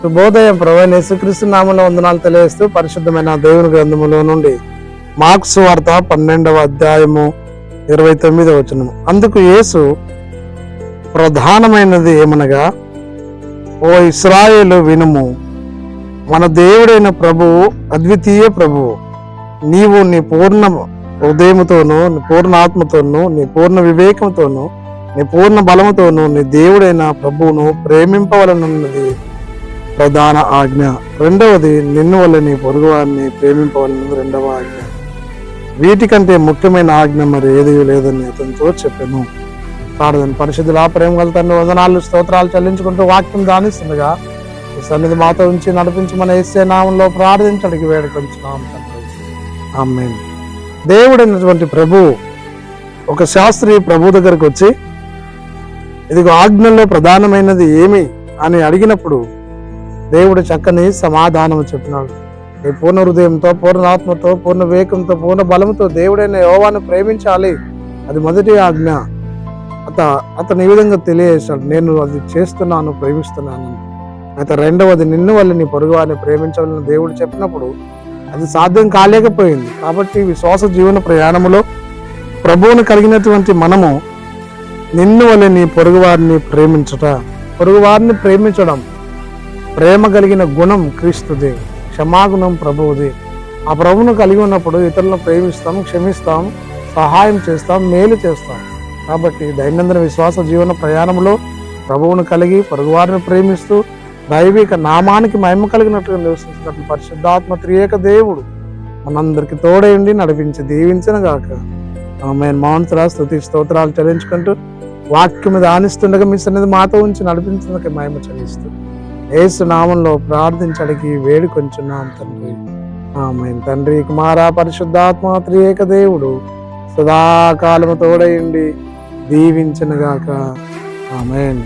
శుభోదయం. ప్రభువైన యేసుక్రీస్తు నామములో వందనాలు తెలియజేస్తూ పరిశుద్ధమైన దేవుని గ్రంథములో నుండి మార్కు సువార్త 12వ అధ్యాయము 29వ వచనం. అందుకు యేసు ప్రధానమైనది ఏమనగా, ఓ ఇశ్రాయేలు వినుము, మన దేవుడైన ప్రభువు అద్వితీయ ప్రభువు. నీవు నీ పూర్ణ హృదయముతోనూ, నీ పూర్ణ ఆత్మతోనూ, నీ పూర్ణ వివేకంతోనూ, నీ పూర్ణ బలముతోనూ నీ దేవుడైన ప్రభువును ప్రేమింపవలనన్నది ప్రధాన ఆజ్ఞ. రెండవది, నిన్ను వల్ల నీ పొరుగువారిని ప్రేమింపవలనది రెండవ ఆజ్ఞ. వీటికంటే ముఖ్యమైన ఆజ్ఞ మరి ఏది లేదని అతనితో చెప్పాను. ప్రార్థన. పరిశుద్ధుల ప్రేమ గల తండ్రి, వందనాలు స్తోత్రాలు చెల్లించుకుంటూ వాక్యం ధ్యానిస్తుండగా ఈ సన్నిధి మాతో ఉంచి నడిపించి మన యేసే నామంలో ప్రార్థించడానికి వేడుకొంచున్నాం తండ్రి. ఆమేన్. దేవుడైనటువంటి ప్రభు ఒక శాస్త్రి ప్రభు దగ్గరకు వచ్చి, ఇదిగో ఆజ్ఞల్లో ప్రధానమైనది ఏమి అని అడిగినప్పుడు దేవుడు చక్కని సమాధానం చెప్పినాడు. నీ పూర్ణ హృదయంతో, పూర్ణ ఆత్మతో, పూర్ణ వివేకంతో, పూర్ణ బలంతో దేవుడైన యెహోవాను ప్రేమించాలి. అది మొదటి ఆజ్ఞ. అతను ఈ విధంగా తెలియజేశాడు, నేను అది చేస్తున్నాను, ప్రేమిస్తున్నాను. అయితే రెండవది, నిన్ను వల్ల నీ పొరుగు వారిని ప్రేమించాలని దేవుడు చెప్పినప్పుడు అది సాధ్యం కాలేకపోయింది. కాబట్టి విశ్వాస జీవన ప్రయాణములో ప్రభువును కలిగినటువంటి మనము నిన్ను వల్ల నీ పొరుగు వారిని ప్రేమించుట, పొరుగు వారిని ప్రేమించడం, ప్రేమ కలిగిన గుణం క్రీస్తుదే, క్షమాగుణం ప్రభువుది. ఆ ప్రభువును కలిగి ఉన్నప్పుడు ఇతరులను ప్రేమిస్తాం, క్షమిస్తాం, సహాయం చేస్తాం, మేలు చేస్తాం. కాబట్టి దైనందిన విశ్వాస జీవన ప్రయాణంలో ప్రభువును కలిగి పొరుగువారిని ప్రేమిస్తూ దైవిక నామానికి మహిమ కలిగినట్లుగా నివసించినట్లు పరిశుద్ధాత్మ త్రియేక దేవుడు మనందరికి తోడైండి నడిపించి దీవించిన గాక. ఆమేన్. మౌనతరా స్తుతి స్తోత్రాలు చెల్లించుకుంటూ వాక్యం ధ్యానిస్తుండగా మీ సన్నిధి మాతో ఉంచి నడిపించడానికి మహిమ చెల్లిస్తూ యేసు నామంలో ప్రార్థించడానికి వేడుకొంచున్నాం తండ్రి. ఆమేన్. తండ్రి, కుమార, పరిశుద్ధాత్మ త్రియేక దేవుడు సదాకాలము తోడైండి దీవించనుగాక. ఆమేన్.